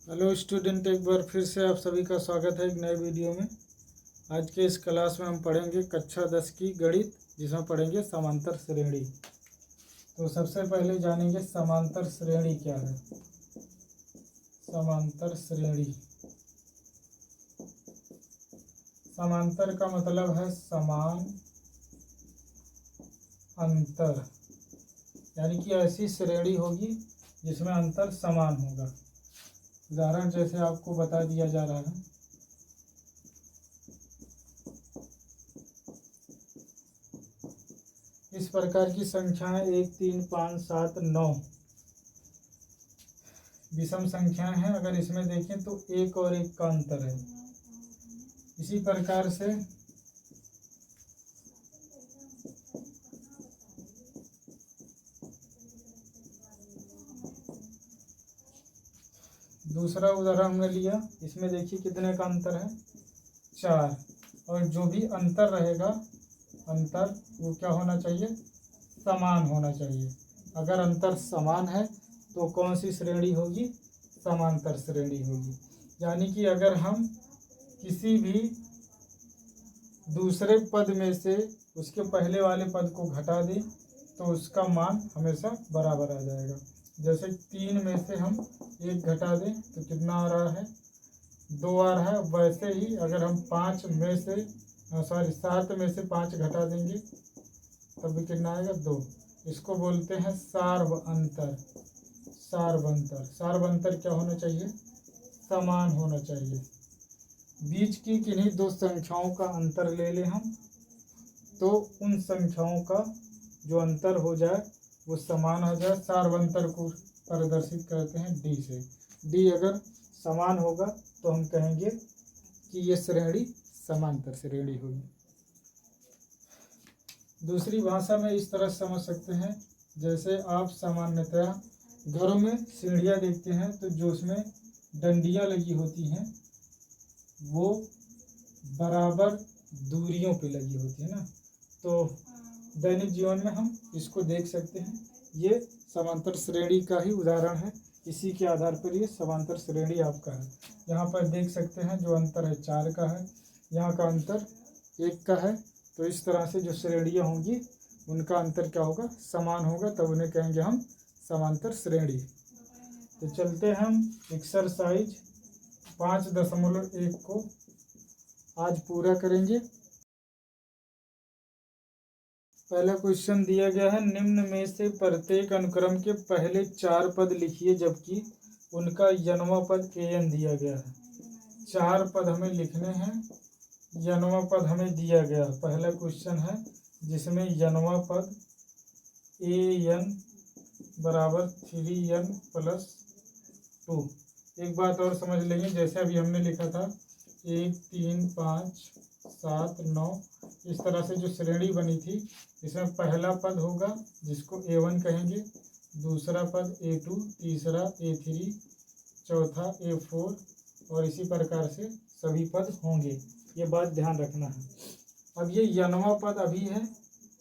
Hello student, एक बार फिर से आप सभी का स्वागत है एक नए वीडियो में। आज के इस क्लास में हम पढ़ेंगे कक्षा 10 की गणित, जिसमें पढ़ेंगे समांतर श्रेणी। तो सबसे पहले जानेंगे समांतर श्रेणी क्या है। समांतर श्रेणी, समांतर का मतलब है समान अंतर, यानी कि ऐसी श्रेणी होगी जिसमें अंतर समान होगा। उदाहरण जैसे आपको बता दिया जा रहा है, इस प्रकार की संख्याएं 1, 3, 5, 7, 9 विषम संख्याएं हैं। अगर इसमें देखें तो 1 और 1 का अंतर है। इसी प्रकार से दूसरा उदाहरण हमने लिया, इसमें देखिए कितने का अंतर है, 4। और जो भी अंतर रहेगा, अंतर वो क्या होना चाहिए, समान होना चाहिए। अगर अंतर समान है तो कौन सी श्रेणी होगी, समांतर श्रेणी होगी। यानी कि अगर हम किसी भी दूसरे पद में से उसके पहले वाले पद को घटा दें तो उसका मान हमेशा बराबर आ जाएगा। जैसे 3 में से हम 1 घटा दें तो कितना आ रहा है, 2 आ रहा है। वैसे ही अगर हम 7 में से 5 घटा देंगे तब भी कितना आएगा, 2। इसको बोलते हैं सार्व अंतर। सार्व अंतर, सार्व अंतर क्या होना चाहिए, समान होना चाहिए। बीच की किन्हीं दो संख्याओं का अंतर ले लें हम, तो उन संख्याओं का जो अंतर हो जाए वो समान हो जाए। सार्व अंतर को प्रदर्शित करते हैं डी से। डी अगर समान होगा तो हम कहेंगे कि ये श्रेणी समांतर श्रेणी होगी। दूसरी भाषा में इस तरह समझ सकते हैं, जैसे आप सामान्यतया घरों में सीढ़ियाँ देखते हैं तो जो उसमें डंडियाँ लगी होती हैं वो बराबर दूरियों पे लगी होती है ना। तो दैनिक जीवन में हम इसको देख सकते हैं। ये समांतर श्रेणी का ही उदाहरण है। इसी के आधार पर ये समांतर श्रेणी आपका है। यहाँ पर देख सकते हैं जो अंतर है 4 का है, यहाँ का अंतर 1 का है। तो इस तरह से जो श्रेणियाँ होंगी उनका अंतर क्या होगा, समान होगा, तब उन्हें कहेंगे हम समांतर श्रेणी। तो चलते हैं हम एक्सरसाइज 5.1 को आज पूरा करेंगे। पहला क्वेश्चन दिया गया है, निम्न में से प्रत्येक अनुक्रम के पहले 4 पद लिखिए जबकि उनका यनवा पद an दिया गया है। 4 पद हमें लिखने हैं, यनवा पद हमें दिया गया। पहला क्वेश्चन है जिसमें यनवा पद an बराबर 3n + 2। एक बात और समझ लेंगे, जैसे अभी हमने लिखा था 1, 3, 5, 7, 9, इस तरह से जो श्रेणी बनी थी इसमें पहला पद होगा जिसको a1 कहेंगे, दूसरा पद a2, तीसरा a3, चौथा a4 और इसी प्रकार से सभी पद होंगे। ये बात ध्यान रखना है। अब ये यनवा पद अभी है,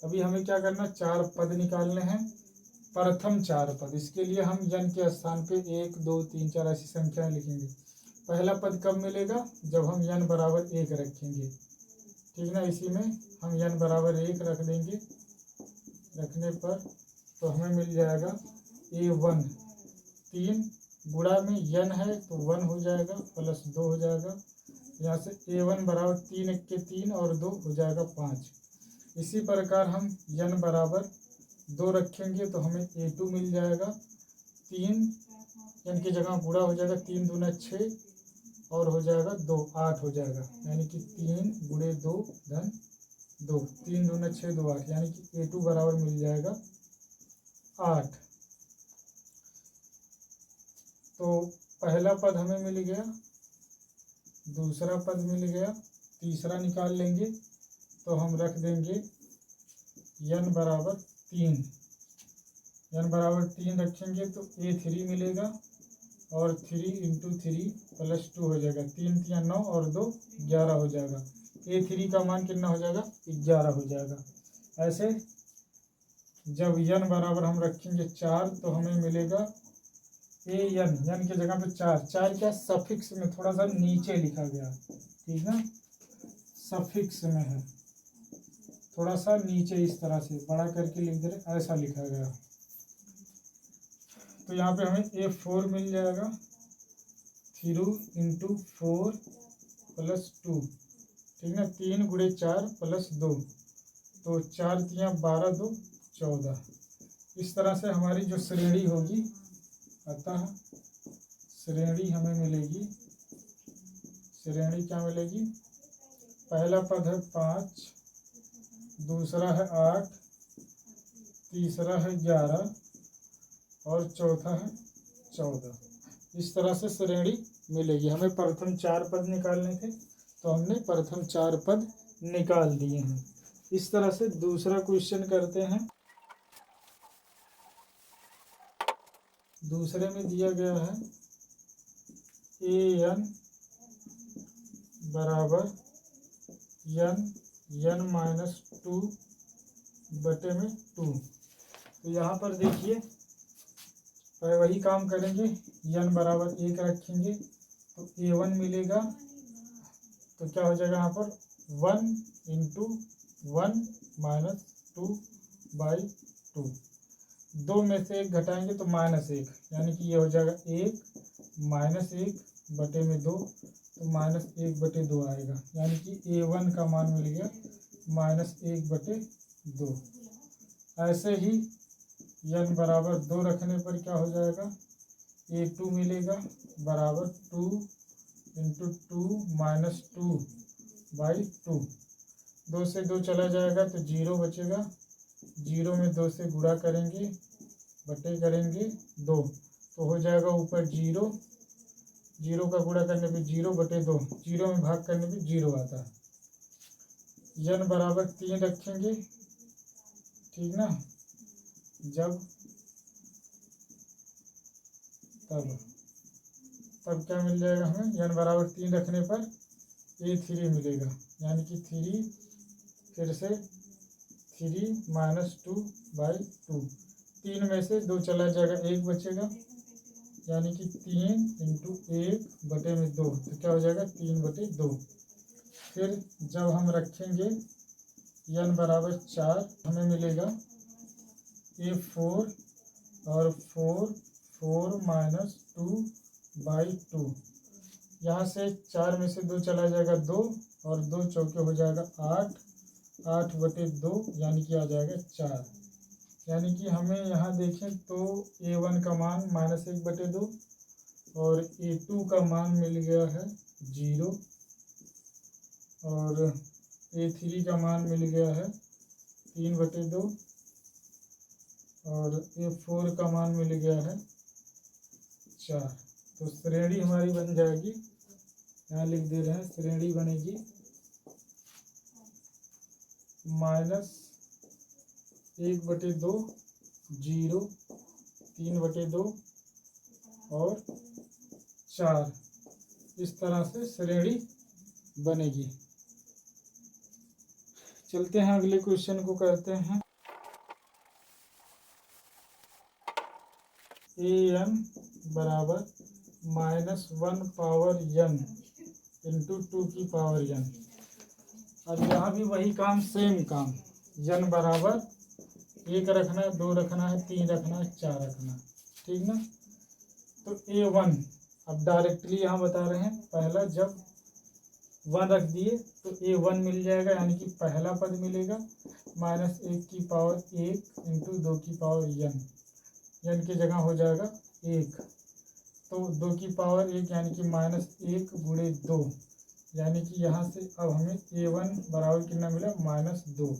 अभी हमें क्या करना, 4 पद निकालने हैं। प्रथम 4 पद, इसके लिए हम यन के स्थान पे 1, 2, 3, 4 ऐसी संख्याएं लिखेंगे। पहला पद कब मिलेगा, जब हम यन बराबर 1 रखेंगे, ठीक ना। इसी में हम यन बराबर 1 रख देंगे। रखने पर तो हमें मिल जाएगा a1, 3 गुणा में यन है तो 1 हो जाएगा, +2 हो जाएगा। यहाँ से a1 बराबर 3 1 के 3 और 2 हो जाएगा 5। इसी प्रकार हम यन बराबर 2 रखेंगे तो हमें a2 मिल जाएगा। 3 यन की जगह गुणा हो जाएगा, 3 दूना 6 और हो जाएगा 2, 8 हो जाएगा। यानी कि 3 गुणे 2 धन 2, 3 दूना 6, 2, 8, यानी कि a2 बराबर मिल जाएगा 8। तो पहला पद हमें मिल गया, दूसरा पद मिल गया, तीसरा निकाल लेंगे तो हम रख देंगे यन बराबर 3। यन बराबर 3 रखेंगे तो a3 मिलेगा और 3 × 3 + 2 हो जाएगा। 3 3 9 और 2 11 हो जाएगा। a3 का मान कितना हो जाएगा, 11 हो जाएगा। ऐसे जब यन बराबर हम रखेंगे 4 तो हमें मिलेगा ए यन की जगह पे चार, चार क्या सफिक्स में थोड़ा सा नीचे लिखा गया, ठीक है, सफिक्स में है, थोड़ा सा नीचे इस तरह से बड़ा करके लिख दे रहे, ऐसा लिखा गया। तो यहाँ पे हमें A4 मिल जाएगा 3 इंटू 4 प्लस 2, ठीक है, 3 गुणे 4 प्लस 2, तो 4 तियाँ 12 2 14। इस तरह से हमारी जो श्रेणी होगी, अतः श्रेणी हमें मिलेगी, श्रेणी क्या मिलेगी, पहला पद है 5, दूसरा है 8, तीसरा है 11 और चौथा है 14। इस तरह से श्रेणी मिलेगी। हमें प्रथम 4 पद निकालने थे, तो हमने प्रथम 4 पद निकाल दिए हैं। इस तरह से दूसरा क्वेश्चन करते हैं। दूसरे में दिया गया है an बराबर n माइनस 2 बटे में 2। तो यहाँ पर देखिए वही काम करेंगे, n बराबर 1 रखेंगे तो a1 मिलेगा, तो क्या हो जाएगा यहाँ पर 1 इंटू 1 माइनस 2 बाई 2। 2 में से 1 घटाएंगे तो -1, यानी कि ये हो जाएगा 1 माइनस 1 बटे में 2, तो -1 बटे 2 आएगा, यानी कि a1 का मान मिल गया -1 बटे 2। ऐसे ही n बराबर 2 रखने पर क्या हो जाएगा, a2 मिलेगा बराबर 2 इंटू 2 माइनस 2 बाई 2। 2 से 2 चला जाएगा तो 0 बचेगा, 0 में 2 से गुणा करेंगे, बटे करेंगे 2, तो हो जाएगा ऊपर 0, 0 का गुणा करने पे 0 बटे 2, 0 में भाग करने पे 0 आता है। n बराबर 3 रखेंगे, ठीक ना, जब तब क्या मिल जाएगा हमें, n बराबर 3 रखने पर a3 मिलेगा, यानी कि 3 फिर से 3 माइनस 2 बाई 2। 3 में से 2 चला जाएगा, 1 बचेगा, यानी कि 3 इंटू 1 बटे में 2, तो क्या हो जाएगा 3 बटे 2। फिर जब हम रखेंगे n बराबर 4, हमें मिलेगा a4 और 4 माइनस 2 बाई 2। यहाँ से 4 में से 2 चला जाएगा 2, और 2 चौके हो जाएगा 8, 8 बटे 2, यानी कि आ जाएगा 4। यानी कि हमें यहाँ देखें तो a1 का मान -1 बटे 2 और a2 का मान मिल गया है 0 और a3 का मान मिल गया है 3 बटे 2 और a4 का मान मिल गया है 4। तो श्रेणी हमारी बन जाएगी, यहाँ लिख दे रहे हैं, श्रेणी बनेगी -1 बटे 2, 0, 3 बटे 2 और 4। इस तरह से श्रेणी बनेगी। चलते हैं अगले क्वेश्चन को करते हैं। an बराबर -1 पावर n इंटू 2 की पावर n। अब यहाँ भी वही काम, सेम काम, n बराबर 1 रखना है, 2 रखना है, 3 रखना है, 4 रखना है, ठीक ना। तो a1 अब डायरेक्टली यहाँ बता रहे हैं, पहला जब 1 रख दिए तो a1 मिल जाएगा, यानी कि पहला पद मिलेगा -1 की पावर 1 इंटू 2 की पावर n की जगह हो जाएगा 1, तो 2 की पावर 1 यानी कि -1 गुणे 2, यानी कि यहाँ से अब हमें a1 बराबर कितना मिला, -2।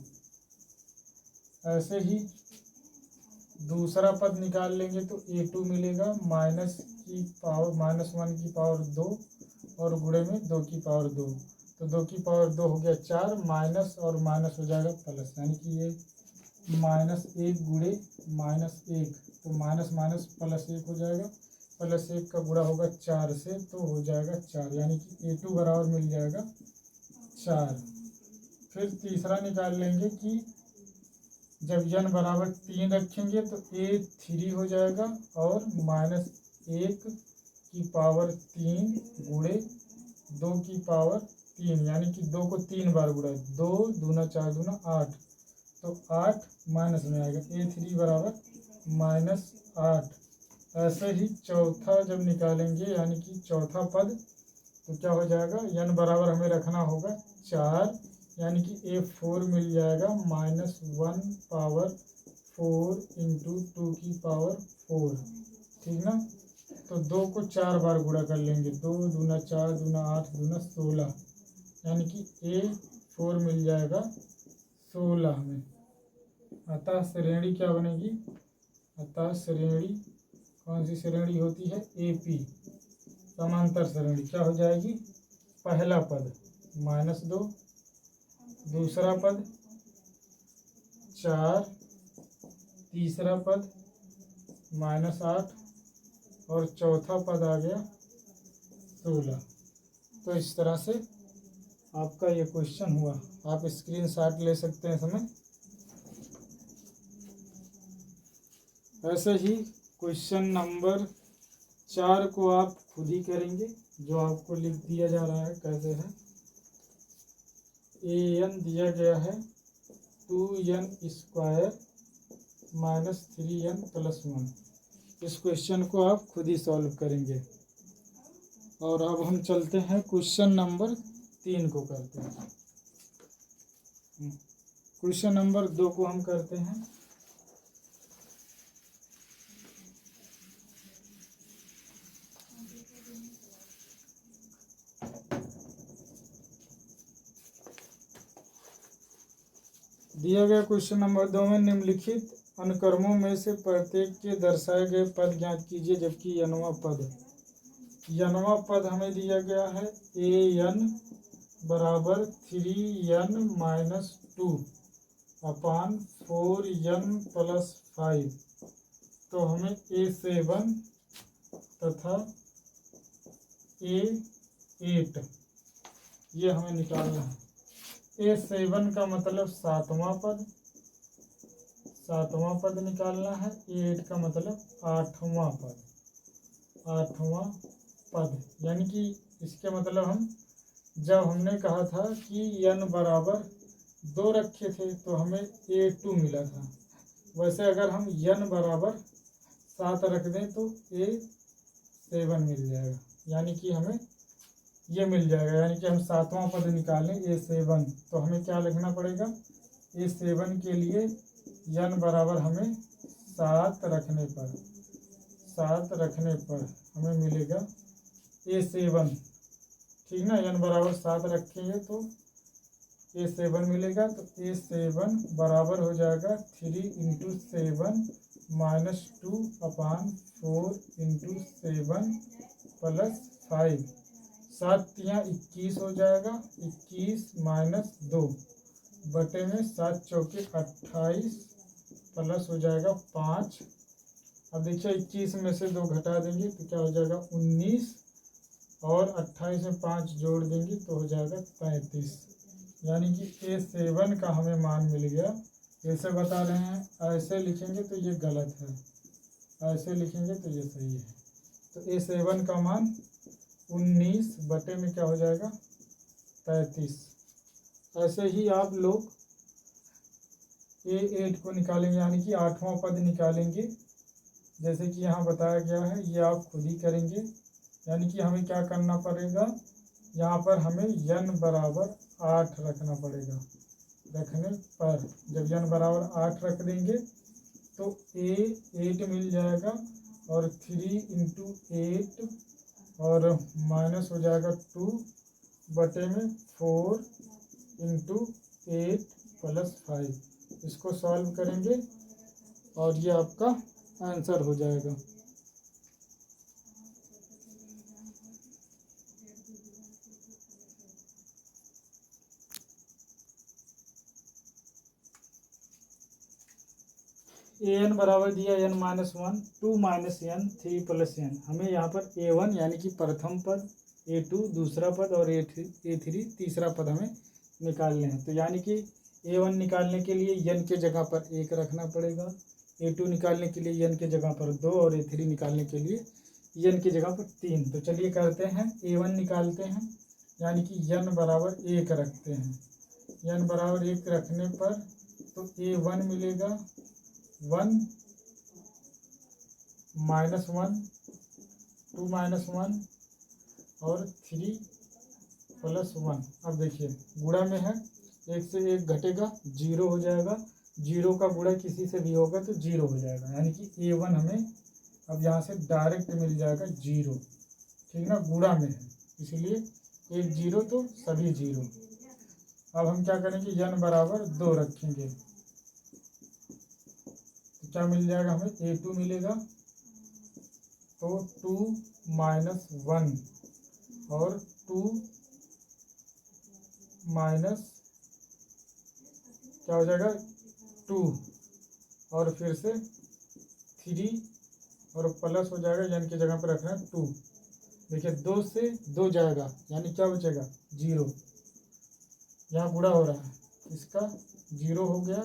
ऐसे ही दूसरा पद निकाल लेंगे तो a2 मिलेगा -1 की पावर 2 और गुणे में 2 की पावर 2, तो 2 की पावर 2 हो गया 4, माइनस और माइनस हो जाएगा प्लस, यानी कि ये -1 गुणे -1, तो माइनस माइनस +1 हो जाएगा, +1 का गुणा होगा 4 से, तो हो जाएगा 4, यानी कि a2 बराबर मिल जाएगा 4। फिर तीसरा निकाल लेंगे कि जब n बराबर 3 रखेंगे तो a3 हो जाएगा और 1 की पावर 3 गुणे 2 की पावर 3, यानी कि 2 को 3 बार गुणा, 2 दूना 4 दूना 8, तो 8 माइनस में आएगा, A3 बराबर -8। ऐसे ही चौथा जब निकालेंगे यानी कि चौथा पद, तो क्या हो जाएगा, n बराबर हमें रखना होगा 4, यानी कि A4 मिल जाएगा -1 पावर 4 इंटू 2 की पावर 4, ठीक ना। तो 2 को 4 बार गुणा कर लेंगे, 2 दूना 4 दूना 8 दूना 16, यानी कि A4 मिल जाएगा 16 में। अतः श्रेणी क्या बनेगी, अतः श्रेणी कौन सी श्रेणी होती है, AP समांतर श्रेणी। क्या हो जाएगी, पहला पद -2, दूसरा पद 4, तीसरा पद -8 और चौथा पद आ गया 16। तो इस तरह से आपका ये क्वेश्चन हुआ। आप स्क्रीनशॉट ले सकते हैं समय। ऐसे ही क्वेश्चन नंबर 4 को आप खुद ही करेंगे, जो आपको लिख दिया जा रहा है। कैसे है, an दिया गया है 2n स्क्वायर -3n + 1। इस क्वेश्चन को आप खुद ही सॉल्व करेंगे। और अब हम चलते हैं क्वेश्चन नंबर 3 को करते हैं। क्वेश्चन नंबर 2 को हम करते हैं। दिया गया क्वेश्चन नंबर 2 में निम्नलिखित अनुक्रमों में से प्रत्येक के दर्शाए गए पद ज्ञात कीजिए, जबकि यनवा पद हमें दिया गया है an बराबर 3n - 2 अपान 4n + 5। तो हमें A7 तथा A8 ये हमें निकालना है। A7 का मतलब सातवां पद निकालना है, A8 का मतलब आठवां पद। यानी कि इसके मतलब हम जब हमने कहा था कि n बराबर 2 रखे थे तो हमें A2 मिला था, वैसे अगर हम n बराबर 7 रख दें तो A7 मिल जाएगा, यानी कि हमें ये मिल जाएगा। यानी कि हम सातवां पद निकालें A7, तो हमें क्या लिखना पड़ेगा, A7 के लिए n बराबर हमें 7 रखने पर हमें मिलेगा A7, ठीक ना। n बराबर 7 रखेंगे तो A7 मिलेगा। तो A7 बराबर हो जाएगा 3 × 7 - 2 अपान 4 × 7 + 5। 7 × 21 हो जाएगा, 21 - 2 बटे में 7 चौके 28 प्लस हो जाएगा 5। अब देखिए 21 में से 2 घटा देंगे तो क्या हो जाएगा 19, और 28 में 5 जोड़ देंगे तो हो जाएगा 33। यानी कि A7 का हमें मान मिल गया। ऐसे बता रहे हैं, ऐसे लिखेंगे तो ये गलत है, ऐसे लिखेंगे तो ये सही है। तो A7 का मान 19 बटे में क्या हो जाएगा 33। ऐसे ही आप लोग A8 को निकालेंगे, यानी कि आठवां पद निकालेंगे, जैसे कि यहाँ बताया गया है। ये आप खुद ही करेंगे। यानी कि हमें क्या करना पड़ेगा, यहाँ पर हमें n बराबर 8 रखना पड़ेगा। रखने पर जब n बराबर 8 रख देंगे तो A8 मिल जाएगा, और 3 × 8 और माइनस हो जाएगा 2 बटे में 4 × 8 + 5। इसको सॉल्व करेंगे और ये आपका आंसर हो जाएगा। an बराबर दिया n - 1 2 - n 3 + n। हमें यहाँ पर A1 यानी कि प्रथम पद, A2 दूसरा पद और A3 तीसरा पद हमें निकालने हैं। तो यानी कि A1 निकालने के लिए n के जगह पर 1 रखना पड़ेगा, A2 निकालने के लिए n के जगह पर 2 और A3 निकालने के लिए n की जगह पर 3। तो चलिए करते हैं, a1 निकालते हैं, यानी कि n बराबर 1 रखते हैं। n बराबर 1 रखने पर तो a1 मिलेगा 1 -1 2 -1 और 3 + 1। अब देखिए गुणा में है, 1 से 1 घटेगा 0 हो जाएगा, 0 का गुणा किसी से भी होगा तो 0 हो जाएगा, यानी कि a1 हमें अब यहाँ से डायरेक्ट मिल जाएगा 0। ठीक ना, गुणा में है इसलिए 1 0 तो सभी 0। अब हम क्या करेंगे, n बराबर 2 रखेंगे तो क्या मिल जाएगा हमें, a2 मिलेगा। तो 2 - 1 और 2 माइनस क्या हो जाएगा 2 और फिर से 3 और प्लस हो जाएगा, यानी की जगह पर रखना है 2। देखिए 2 से 2 जाएगा, यानी क्या बचेगा 0। यहाँ गुणा हो रहा है, इसका 0 हो गया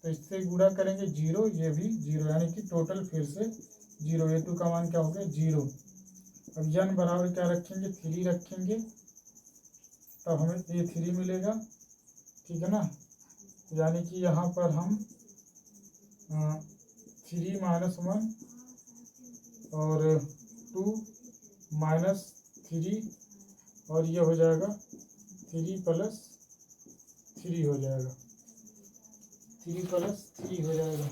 तो इससे गुणा करेंगे 0, ये भी 0, यानी कि टोटल फिर से 0। a2 का मान क्या हो गया 0। अब n बराबर क्या रखेंगे, 3 रखेंगे, तब हमें a3 मिलेगा। ठीक है ना, यानी कि यहाँ पर हम 3 - 1 और 2 - 3 और ये हो जाएगा 3 + 3 हो जाएगा, 3 + 3 हो जाएगा।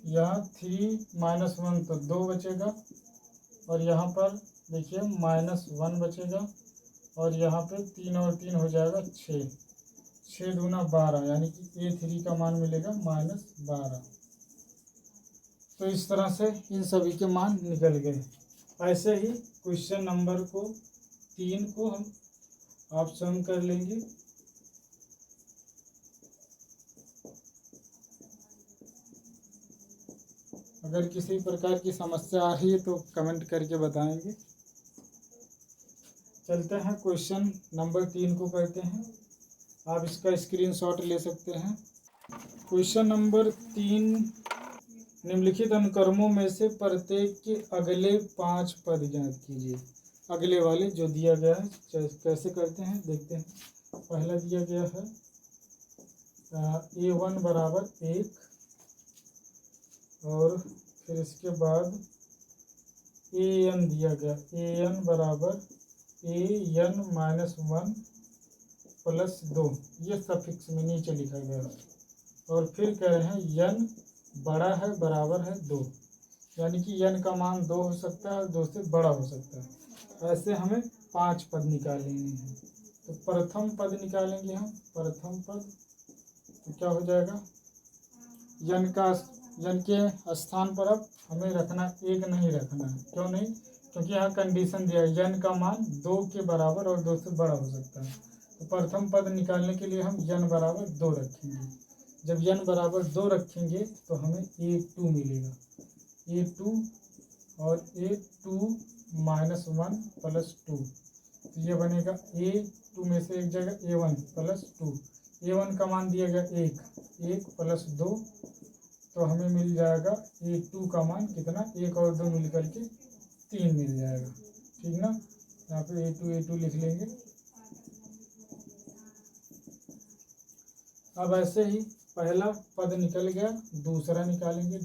यहाँ 3 - 1 तो 2 बचेगा और यहाँ पर देखिए -1 बचेगा और यहाँ पे 3 और 3 हो जाएगा 6, 6 दूना 12, यानी कि a3 का मान मिलेगा -12। तो इस तरह से इन सभी के मान निकल गए। ऐसे ही क्वेश्चन नंबर 3 को हम आप स्वयं कर लेंगे। अगर किसी प्रकार की समस्या आ रही है तो कमेंट करके बताएंगे। चलते हैं क्वेश्चन नंबर 3 को करते हैं। आप इसका स्क्रीनशॉट ले सकते हैं। क्वेश्चन नंबर 3, निम्नलिखित अनुक्रमों में से प्रत्येक के अगले 5 पद ज्ञात कीजिए। अगले वाले जो दिया गया है कैसे करते हैं देखते हैं। पहला दिया गया है a1 बराबर 1 और फिर इसके बाद an दिया गया, an बराबर an - 1 + 2, ये सफिक्स में नीचे लिखा गया है। और फिर कह रहे हैं n बड़ा है बराबर है 2, यानी कि n का मान 2 हो सकता है और 2 से बड़ा हो सकता है। ऐसे हमें 5 पद निकालने हैं। तो प्रथम पद निकालेंगे हम, प्रथम पद तो क्या हो जाएगा, n के स्थान पर अब हमें रखना 1 नहीं रखना है। क्यों नहीं, क्योंकि यहाँ कंडीशन दिया है n का मान 2 के बराबर और 2 से बड़ा हो सकता है। तो प्रथम पद निकालने के लिए हम n बराबर 2 रखेंगे। जब n बराबर 2 रखेंगे तो हमें a2 मिलेगा, a2 और a2 - 1 + 2, तो ये बनेगा a2 में से एक जगह a1 + 2। a1 का मान दिया गया 1 + 2, तो हमें मिल जाएगा a2 का मान कितना, 1 और 2 मिल करके 3 मिल जाएगा। ठीक ना, यहाँ पे a2 लिख लेंगे। अब ऐसे ही पहला पद निकल गया, दूसरा निकालेंगे,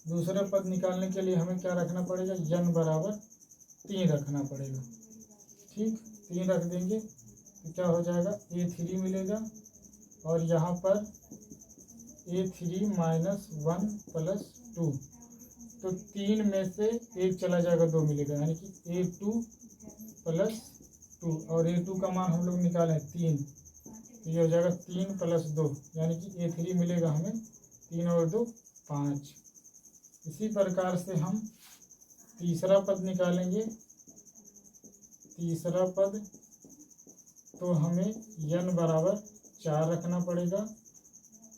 दूसरा पद निकालने के लिए हमें क्या रखना पड़ेगा, n बराबर 3 रखना पड़ेगा। ठीक, 3 रख देंगे तो क्या हो जाएगा, a3 मिलेगा और यहाँ पर a3 - 1 + 2, तो 3 में से 1 चला जाएगा, 2 मिलेगा, यानी कि a2 + 2 और a2 का मान हम लोग निकालें 3, तो ये हो जाएगा 3 + 2, यानी कि a3 मिलेगा हमें 3 और 2 5। इसी प्रकार से हम तीसरा पद निकालेंगे। तीसरा पद तो हमें n बराबर 4 रखना पड़ेगा।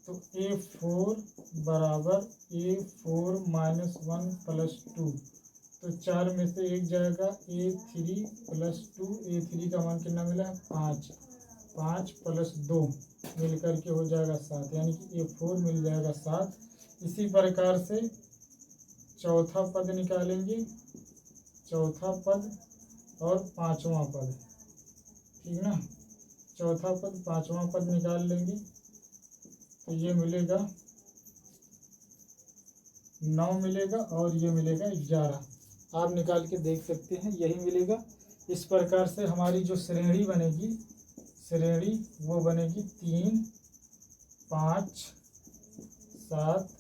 तो a4 बराबर a4 माइनस 1 प्लस 2। तो 4 में से एक जाएगा a3 प्लस 2। a3 का मान कितना मिला है 5। 5 प्लस 2 मिल करके हो जाएगा 7, यानी कि a4 मिल जाएगा 7। इसी प्रकार से चौथा पद निकालेंगे। चौथा पद और पांचवा पद, ठीक ना। चौथा पद पांचवा पद निकाल लेंगे तो ये मिलेगा 9 मिलेगा और ये मिलेगा 11। आप निकाल के देख सकते हैं, यही मिलेगा। इस प्रकार से हमारी जो श्रेणी बनेगी, श्रेणी वो बनेगी 3 5 7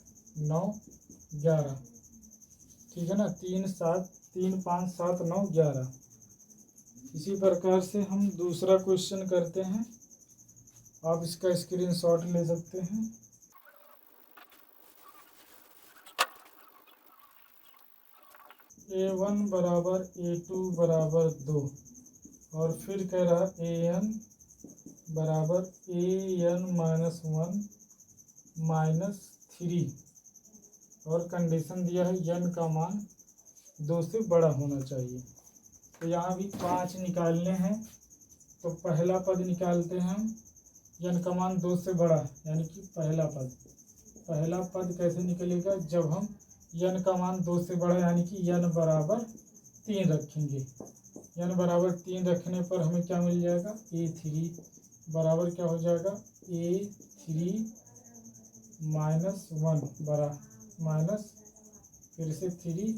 9 11, ठीक है ना। 3 5 7 9 11। इसी प्रकार से हम दूसरा क्वेश्चन करते हैं। आप इसका स्क्रीनशॉट ले सकते हैं। a1 बराबर a2 बराबर 2 और फिर कह रहा an बराबर an माइनस 1 माइनस 3 और कंडीशन दिया है n का मान 2 से बड़ा होना चाहिए। तो यहाँ भी 5 निकालने हैं। तो पहला पद निकालते हैं हम, n का मान 2 से बड़ा, यानी कि पहला पद। पहला पद कैसे निकलेगा, जब हम n का मान 2 से बड़ा यानी कि n बराबर 3 रखेंगे। n बराबर 3 रखने पर हमें क्या मिल जाएगा, a3 बराबर क्या हो जाएगा, a3 माइनस 1 बड़ा माइनस फिर से 3,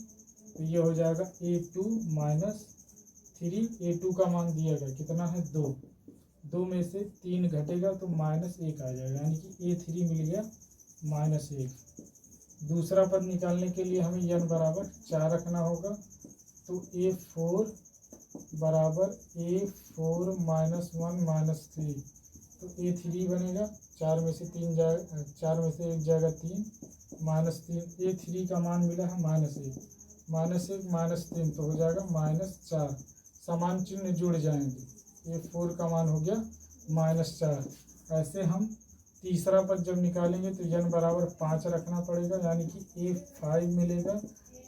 तो ये हो जाएगा a2 माइनस 3। a2 का मान दिया गया कितना है 2। 2 में से 3 घटेगा तो माइनस 1 आ जाएगा, यानी कि a3 मिल गया माइनस 1। दूसरा पद निकालने के लिए हमें n बराबर 4 रखना होगा। तो a4 बराबर a4 माइनस 1 माइनस 3, तो a3 बनेगा। 4 में से 3 जाएगा, 4 में से 1 जाएगा 3 माइनस 3। a3 का मान मिला है माइनस 1। माइनस 1 माइनस 3 तो हो जाएगा माइनस 4। समान चिन्ह जुड़ जाएंगे। a4 का मान हो गया माइनस 4। ऐसे हम तीसरा पद जब निकालेंगे तो n बराबर 5 रखना पड़ेगा, यानी कि a5 मिलेगा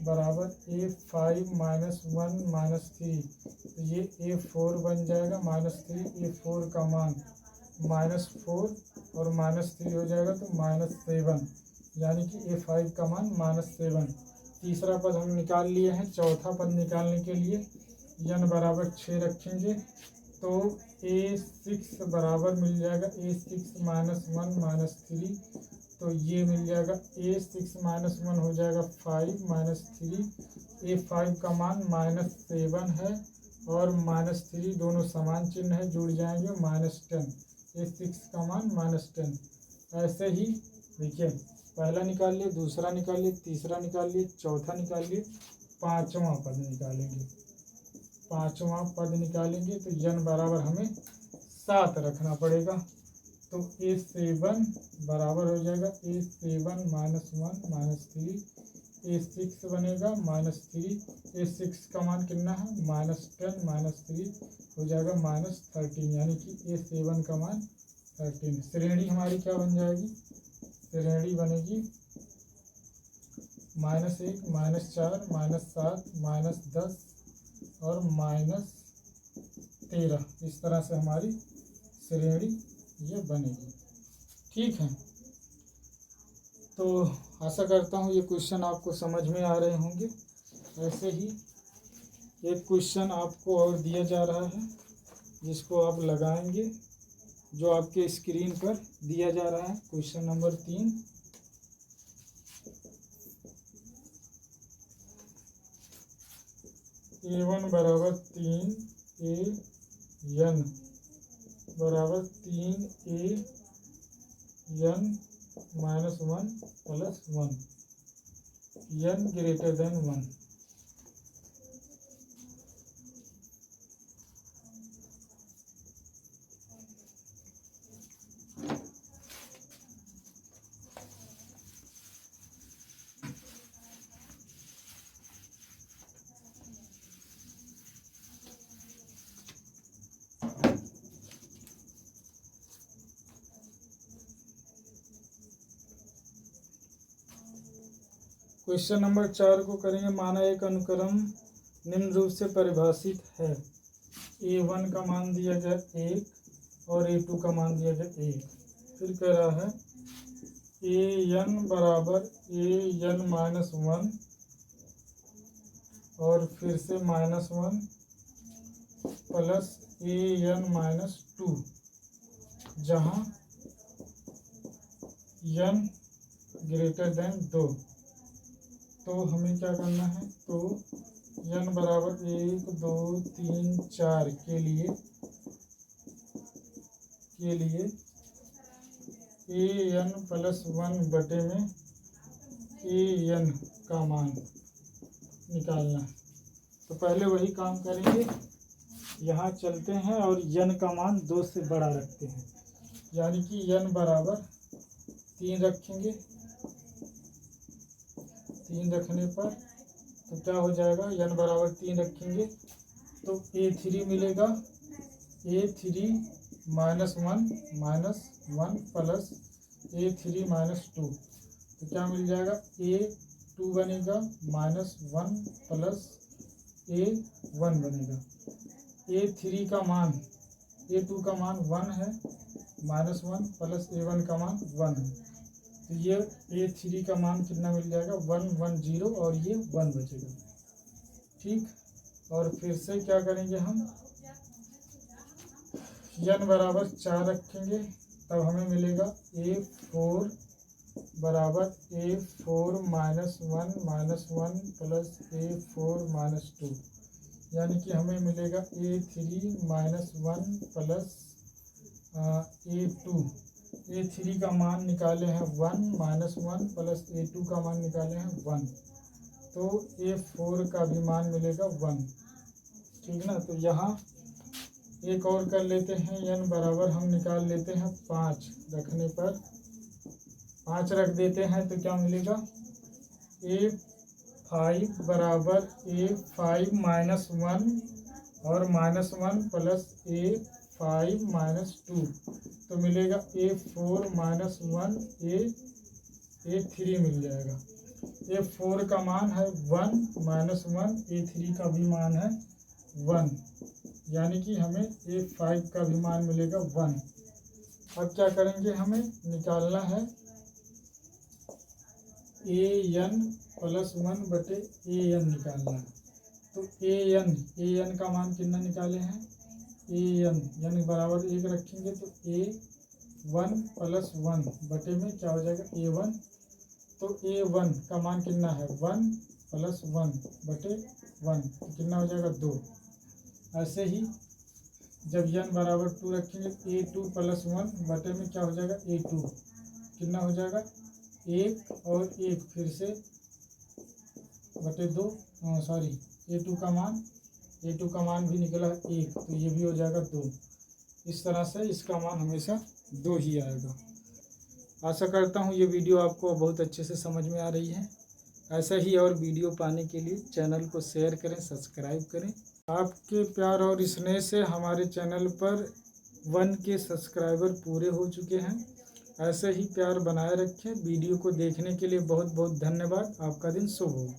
बराबर a5 माइनस 1 माइनस 3। तो ये a4 बन जाएगा माइनस 3। a4 का मान माइनस 4 और माइनस 3 हो जाएगा तो माइनस 7, यानी कि a5 का मान माइनस 7। तीसरा पद हम निकाल लिए हैं। चौथा पद निकालने के लिए n बराबर 6 रखेंगे तो a6 बराबर मिल जाएगा a6 माइनस 1 माइनस 3। तो ये मिल जाएगा a6 माइनस 1 हो जाएगा 5 माइनस 3। a5 का मान माइनस 7 है और माइनस 3 दोनों समान चिन्ह है, जुड़ जाएंगे माइनस 10। a6 का मान माइनस 10। ऐसे ही देखिए, पहला निकाल लिए, दूसरा निकाल लिए, तीसरा निकाल लिए, चौथा निकाल लिए, पांचवा पद निकालेंगे। पांचवा पद निकालेंगे तो n बराबर हमें 7 रखना पड़ेगा। तो a7 बराबर हो जाएगा a7 माइनस 1 माइनस 3। a6 बनेगा माइनस 3। a6 का मान कितना है माइनस 10 माइनस 3 हो जाएगा माइनस 13, यानी कि a7 का मान 13। श्रेणी हमारी क्या बन जाएगी, श्रेणी बनेगी माइनस 1 माइनस 4 माइनस 7 माइनस 10 और माइनस 13। इस तरह से हमारी श्रेणी ये बनेगी, ठीक है। तो आशा करता हूँ ये क्वेश्चन आपको समझ में आ रहे होंगे। ऐसे ही एक क्वेश्चन आपको और दिया जा रहा है जिसको आप लगाएंगे, जो आपके स्क्रीन पर दिया जा रहा है। क्वेश्चन नंबर 3, a1 बराबर 3 a n बराबर 3 a n minus 1 plus 1, n greater than 1। Question number 4 को करेंगे। माना एक अनुक्रम निम्न रूप से परिभाषित है। A1 का मान दिया गया 1 और A2 का मान दिया गया 1। फिर कह रहा है AN बराबर AN-1 और फिर से -1 प्लस AN-2, जहाँ n ग्रेटर देन 2। तो हमें क्या करना है, तो n बराबर 1 2 3 4 के लिए AN+1 बटे में AN का मान निकालना है। तो पहले वही काम करेंगे, यहाँ चलते हैं और n का मान 2 से बड़ा रखते हैं, यानी कि n बराबर 3 रखेंगे। 3 रखने पर तो क्या हो जाएगा, n बराबर 3 रखेंगे तो A3 मिलेगा। A3 -1 प्लस A3-2, तो क्या मिल जाएगा, A2 बनेगा -1 प्लस A1 बनेगा। A3 का मान, A2 का मान 1 है, -1 प्लस A1 का मान 1 है, तो ये A3 का मान कितना मिल जाएगा, 1 1 0 और ये 1 बचेगा। ठीक, और फिर से क्या करेंगे हम, n बराबर 4 रखेंगे, तब हमें मिलेगा A4 बराबर A4 -1 प्लस A4-2, यानी कि हमें मिलेगा A3-1 प्लस A2। A3 का मान निकाले हैं 1 -1 प्लस A2 का मान निकाले हैं 1, तो A4 का भी मान मिलेगा 1। ठीक ना, तो यहाँ एक और कर लेते हैं, n बराबर हम निकाल लेते हैं 5 रखने पर 5 रख देते हैं, तो क्या मिलेगा, A5 बराबर A5-1 और -1 प्लस A5-2, तो मिलेगा A4-1 A3 मिल जाएगा। A4 का मान है 1 -1, A3 का भी मान है 1, यानी कि हमें A5 का भी मान मिलेगा 1। अब क्या करेंगे, हमें निकालना है AN+1 बटे AN निकालना है। तो AN का मान कितना निकाले हैं, AN बराबर 1 रखेंगे, तो A1+1 बटे में क्या हो जाएगा, A1। तो A1 का मान कितना है, 1 + 1 बटे 1, तो कितना हो जाएगा, 2। ऐसे ही जब n बराबर 2 रखेंगे, A2+1 बटे में क्या हो जाएगा, A2, कितना हो जाएगा, 1 और 1 फिर से बटे 2, सॉरी A2 का मान भी निकला 1, तो ये भी हो जाएगा 2। इस तरह से इसका मान हमेशा 2 ही आएगा। आशा करता हूँ ये वीडियो आपको बहुत अच्छे से समझ में आ रही है। ऐसा ही और वीडियो पाने के लिए चैनल को शेयर करें, सब्सक्राइब करें। आपके प्यार और स्नेह से हमारे चैनल पर 1 के सब्सक्राइबर पूरे हो चुके हैं। ऐसे ही प्यार बनाए रखें। वीडियो को देखने के लिए बहुत बहुत धन्यवाद। आपका दिन शुभ हो।